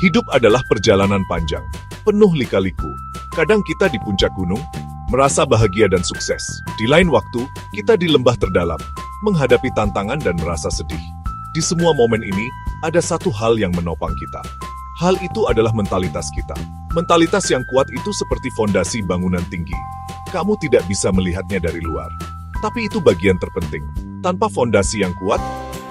Hidup adalah perjalanan panjang, penuh lika-liku. Kadang kita di puncak gunung, merasa bahagia dan sukses. Di lain waktu, kita di lembah terdalam, menghadapi tantangan dan merasa sedih. Di semua momen ini, ada satu hal yang menopang kita. Hal itu adalah mentalitas kita. Mentalitas yang kuat itu seperti fondasi bangunan tinggi. Kamu tidak bisa melihatnya dari luar. Tapi itu bagian terpenting. Tanpa fondasi yang kuat,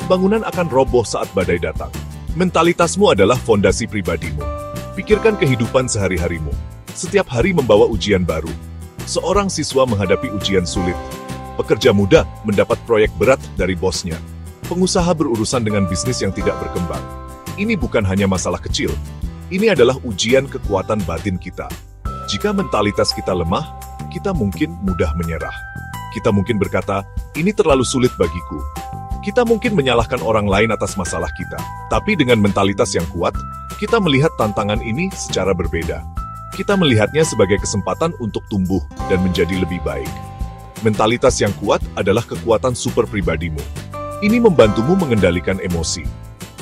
bangunan akan roboh saat badai datang. Mentalitasmu adalah fondasi pribadimu. Pikirkan kehidupan sehari-harimu. Setiap hari membawa ujian baru. Seorang siswa menghadapi ujian sulit. Pekerja muda mendapat proyek berat dari bosnya. Pengusaha berurusan dengan bisnis yang tidak berkembang. Ini bukan hanya masalah kecil. Ini adalah ujian kekuatan batin kita. Jika mentalitas kita lemah, kita mungkin mudah menyerah. Kita mungkin berkata, ini terlalu sulit bagiku. Kita mungkin menyalahkan orang lain atas masalah kita. Tapi dengan mentalitas yang kuat, kita melihat tantangan ini secara berbeda. Kita melihatnya sebagai kesempatan untuk tumbuh dan menjadi lebih baik. Mentalitas yang kuat adalah kekuatan super pribadimu. Ini membantumu mengendalikan emosi.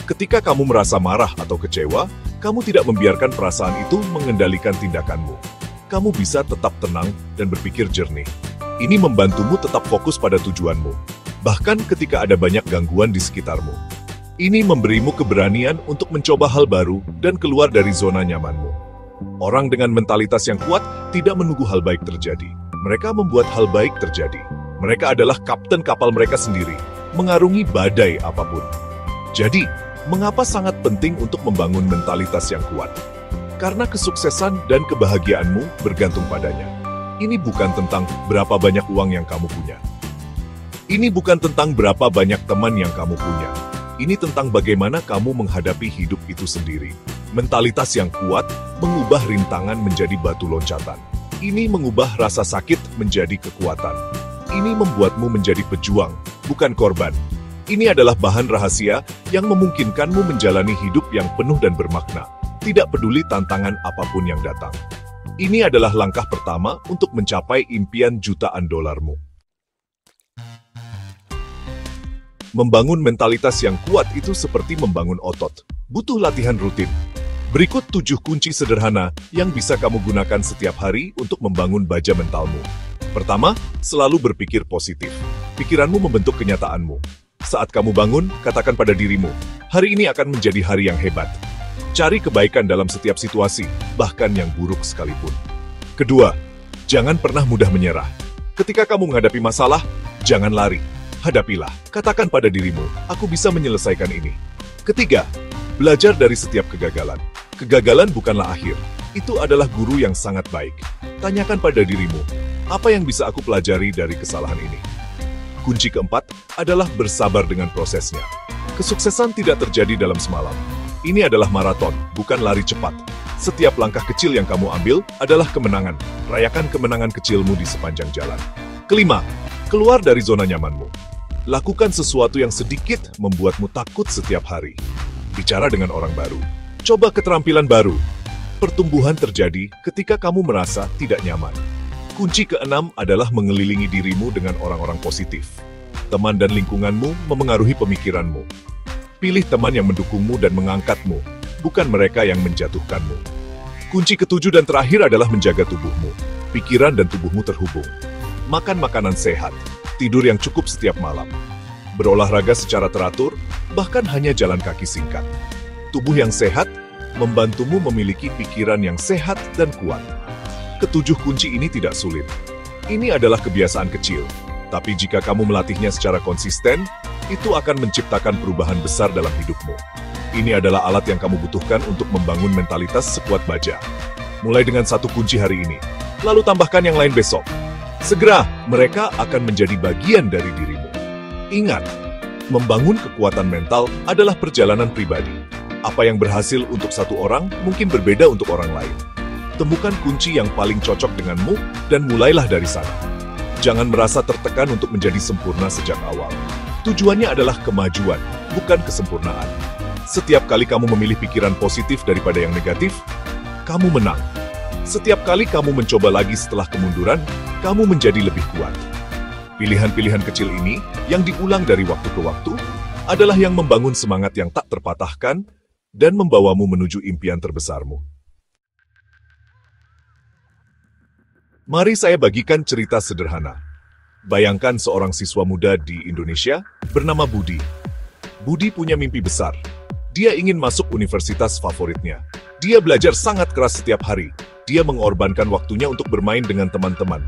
Ketika kamu merasa marah atau kecewa, kamu tidak membiarkan perasaan itu mengendalikan tindakanmu. Kamu bisa tetap tenang dan berpikir jernih. Ini membantumu tetap fokus pada tujuanmu. Bahkan ketika ada banyak gangguan di sekitarmu. Ini memberimu keberanian untuk mencoba hal baru dan keluar dari zona nyamanmu. Orang dengan mentalitas yang kuat tidak menunggu hal baik terjadi. Mereka membuat hal baik terjadi. Mereka adalah kapten kapal mereka sendiri, mengarungi badai apapun. Jadi, mengapa sangat penting untuk membangun mentalitas yang kuat? Karena kesuksesan dan kebahagiaanmu bergantung padanya. Ini bukan tentang berapa banyak uang yang kamu punya. Ini bukan tentang berapa banyak teman yang kamu punya. Ini tentang bagaimana kamu menghadapi hidup itu sendiri. Mentalitas yang kuat mengubah rintangan menjadi batu loncatan. Ini mengubah rasa sakit menjadi kekuatan. Ini membuatmu menjadi pejuang, bukan korban. Ini adalah bahan rahasia yang memungkinkanmu menjalani hidup yang penuh dan bermakna. Tidak peduli tantangan apapun yang datang. Ini adalah langkah pertama untuk mencapai impian jutaan dolarmu. Membangun mentalitas yang kuat itu seperti membangun otot. Butuh latihan rutin. Berikut 7 kunci sederhana yang bisa kamu gunakan setiap hari untuk membangun baja mentalmu. Pertama, selalu berpikir positif. Pikiranmu membentuk kenyataanmu. Saat kamu bangun, katakan pada dirimu, hari ini akan menjadi hari yang hebat. Cari kebaikan dalam setiap situasi, bahkan yang buruk sekalipun. Kedua, jangan pernah mudah menyerah. Ketika kamu menghadapi masalah, jangan lari. Hadapilah. Katakan pada dirimu, aku bisa menyelesaikan ini. Ketiga, belajar dari setiap kegagalan. Kegagalan bukanlah akhir. Itu adalah guru yang sangat baik. Tanyakan pada dirimu, apa yang bisa aku pelajari dari kesalahan ini? Kunci keempat adalah bersabar dengan prosesnya. Kesuksesan tidak terjadi dalam semalam. Ini adalah maraton, bukan lari cepat. Setiap langkah kecil yang kamu ambil adalah kemenangan. Rayakan kemenangan kecilmu di sepanjang jalan. Kelima, keluar dari zona nyamanmu. Lakukan sesuatu yang sedikit membuatmu takut setiap hari. Bicara dengan orang baru. Coba keterampilan baru. Pertumbuhan terjadi ketika kamu merasa tidak nyaman. Kunci keenam adalah mengelilingi dirimu dengan orang-orang positif. Teman dan lingkunganmu memengaruhi pemikiranmu. Pilih teman yang mendukungmu dan mengangkatmu, bukan mereka yang menjatuhkanmu. Kunci ketujuh dan terakhir adalah menjaga tubuhmu. Pikiran dan tubuhmu terhubung. Makan makanan sehat. Tidur yang cukup setiap malam. Berolahraga secara teratur, bahkan hanya jalan kaki singkat. Tubuh yang sehat membantumu memiliki pikiran yang sehat dan kuat. Ketujuh kunci ini tidak sulit. Ini adalah kebiasaan kecil, tapi jika kamu melatihnya secara konsisten, itu akan menciptakan perubahan besar dalam hidupmu. Ini adalah alat yang kamu butuhkan untuk membangun mentalitas sekuat baja. Mulai dengan satu kunci hari ini, lalu tambahkan yang lain besok. Segera, mereka akan menjadi bagian dari dirimu. Ingat, membangun kekuatan mental adalah perjalanan pribadi. Apa yang berhasil untuk satu orang mungkin berbeda untuk orang lain. Temukan kunci yang paling cocok denganmu dan mulailah dari sana. Jangan merasa tertekan untuk menjadi sempurna sejak awal. Tujuannya adalah kemajuan, bukan kesempurnaan. Setiap kali kamu memilih pikiran positif daripada yang negatif, kamu menang. Setiap kali kamu mencoba lagi setelah kemunduran, kamu menjadi lebih kuat. Pilihan-pilihan kecil ini, yang diulang dari waktu ke waktu, adalah yang membangun semangat yang tak terpatahkan dan membawamu menuju impian terbesarmu. Mari saya bagikan cerita sederhana. Bayangkan seorang siswa muda di Indonesia bernama Budi. Budi punya mimpi besar. Dia ingin masuk universitas favoritnya. Dia belajar sangat keras setiap hari. Dia mengorbankan waktunya untuk bermain dengan teman-teman.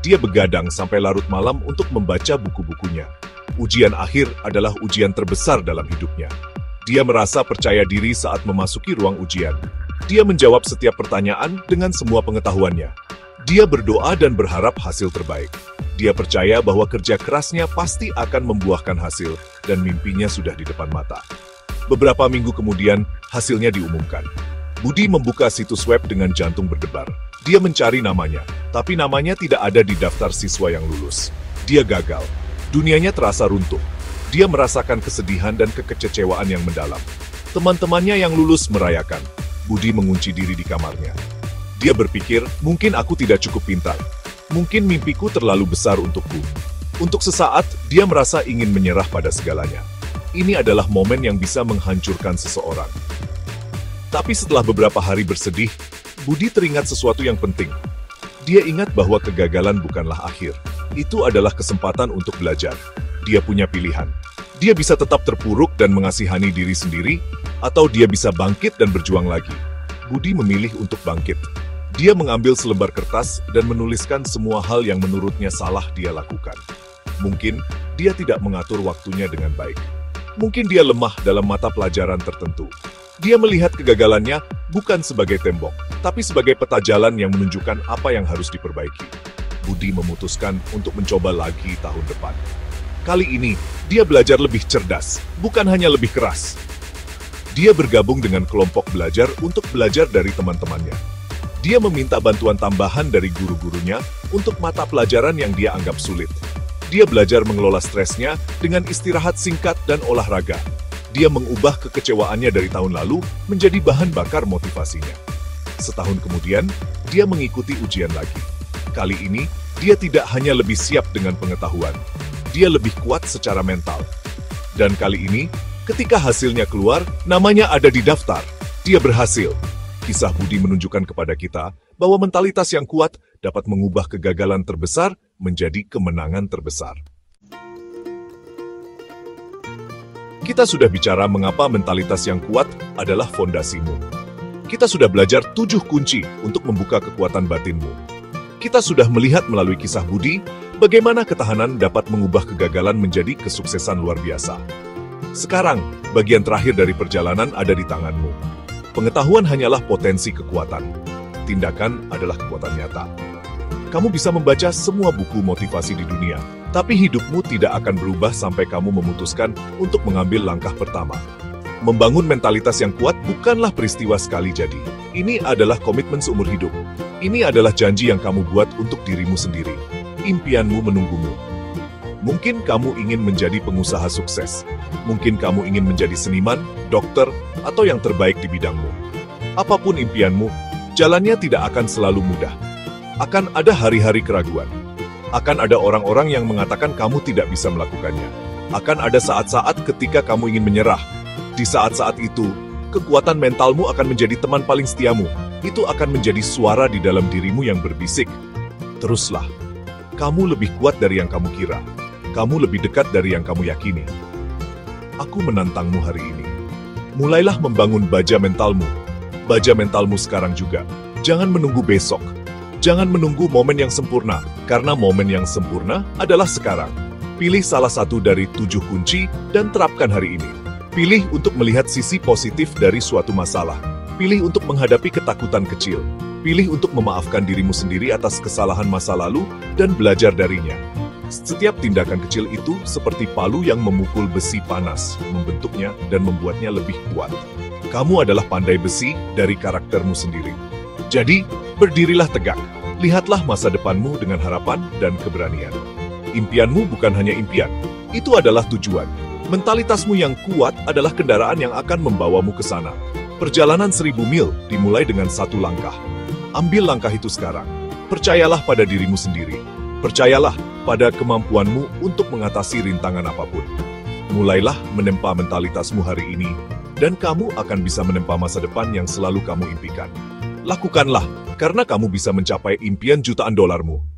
Dia begadang sampai larut malam untuk membaca buku-bukunya. Ujian akhir adalah ujian terbesar dalam hidupnya. Dia merasa percaya diri saat memasuki ruang ujian. Dia menjawab setiap pertanyaan dengan semua pengetahuannya. Dia berdoa dan berharap hasil terbaik. Dia percaya bahwa kerja kerasnya pasti akan membuahkan hasil dan mimpinya sudah di depan mata. Beberapa minggu kemudian, hasilnya diumumkan. Budi membuka situs web dengan jantung berdebar. Dia mencari namanya, tapi namanya tidak ada di daftar siswa yang lulus. Dia gagal. Dunianya terasa runtuh. Dia merasakan kesedihan dan kekecewaan yang mendalam. Teman-temannya yang lulus merayakan. Budi mengunci diri di kamarnya. Dia berpikir, mungkin aku tidak cukup pintar. Mungkin mimpiku terlalu besar untukku. Untuk sesaat, dia merasa ingin menyerah pada segalanya. Ini adalah momen yang bisa menghancurkan seseorang. Tapi setelah beberapa hari bersedih, Budi teringat sesuatu yang penting. Dia ingat bahwa kegagalan bukanlah akhir. Itu adalah kesempatan untuk belajar. Dia punya pilihan. Dia bisa tetap terpuruk dan mengasihani diri sendiri, atau dia bisa bangkit dan berjuang lagi. Budi memilih untuk bangkit. Dia mengambil selembar kertas dan menuliskan semua hal yang menurutnya salah dia lakukan. Mungkin dia tidak mengatur waktunya dengan baik. Mungkin dia lemah dalam mata pelajaran tertentu. Dia melihat kegagalannya bukan sebagai tembok, tapi sebagai peta jalan yang menunjukkan apa yang harus diperbaiki. Budi memutuskan untuk mencoba lagi tahun depan. Kali ini, dia belajar lebih cerdas, bukan hanya lebih keras. Dia bergabung dengan kelompok belajar untuk belajar dari teman-temannya. Dia meminta bantuan tambahan dari guru-gurunya untuk mata pelajaran yang dia anggap sulit. Dia belajar mengelola stresnya dengan istirahat singkat dan olahraga. Dia mengubah kekecewaannya dari tahun lalu menjadi bahan bakar motivasinya. Setahun kemudian, dia mengikuti ujian lagi. Kali ini, dia tidak hanya lebih siap dengan pengetahuan, dia lebih kuat secara mental. Dan kali ini, ketika hasilnya keluar, namanya ada di daftar. Dia berhasil. Kisah Budi menunjukkan kepada kita bahwa mentalitas yang kuat dapat mengubah kegagalan terbesar menjadi kemenangan terbesar. Kita sudah bicara mengapa mentalitas yang kuat adalah fondasimu. Kita sudah belajar 7 kunci untuk membuka kekuatan batinmu. Kita sudah melihat melalui kisah Budi bagaimana ketahanan dapat mengubah kegagalan menjadi kesuksesan luar biasa. Sekarang, bagian terakhir dari perjalanan ada di tanganmu. Pengetahuan hanyalah potensi kekuatan. Tindakan adalah kekuatan nyata. Kamu bisa membaca semua buku motivasi di dunia, tapi hidupmu tidak akan berubah sampai kamu memutuskan untuk mengambil langkah pertama. Membangun mentalitas yang kuat bukanlah peristiwa sekali jadi. Ini adalah komitmen seumur hidup. Ini adalah janji yang kamu buat untuk dirimu sendiri. Impianmu menunggumu. Mungkin kamu ingin menjadi pengusaha sukses. Mungkin kamu ingin menjadi seniman, dokter, atau yang terbaik di bidangmu. Apapun impianmu, jalannya tidak akan selalu mudah. Akan ada hari-hari keraguan. Akan ada orang-orang yang mengatakan kamu tidak bisa melakukannya. Akan ada saat-saat ketika kamu ingin menyerah. Di saat-saat itu, kekuatan mentalmu akan menjadi teman paling setiamu. Itu akan menjadi suara di dalam dirimu yang berbisik. Teruslah. Kamu lebih kuat dari yang kamu kira. Kamu lebih dekat dari yang kamu yakini. Aku menantangmu hari ini. Mulailah membangun baja mentalmu. Baja mentalmu sekarang juga. Jangan menunggu besok. Jangan menunggu momen yang sempurna, karena momen yang sempurna adalah sekarang. Pilih salah satu dari 7 kunci dan terapkan hari ini. Pilih untuk melihat sisi positif dari suatu masalah. Pilih untuk menghadapi ketakutan kecil. Pilih untuk memaafkan dirimu sendiri atas kesalahan masa lalu dan belajar darinya. Setiap tindakan kecil itu seperti palu yang memukul besi panas, membentuknya dan membuatnya lebih kuat. Kamu adalah pandai besi dari karaktermu sendiri. Jadi, berdirilah tegak. Lihatlah masa depanmu dengan harapan dan keberanian. Impianmu bukan hanya impian, itu adalah tujuan. Mentalitasmu yang kuat adalah kendaraan yang akan membawamu ke sana. Perjalanan 1000 mil dimulai dengan 1 langkah. Ambil langkah itu sekarang. Percayalah pada dirimu sendiri. Percayalah pada kemampuanmu untuk mengatasi rintangan apapun. Mulailah menempa mentalitasmu hari ini dan kamu akan bisa menempa masa depan yang selalu kamu impikan. Lakukanlah, karena kamu bisa mencapai impian jutaan dolarmu.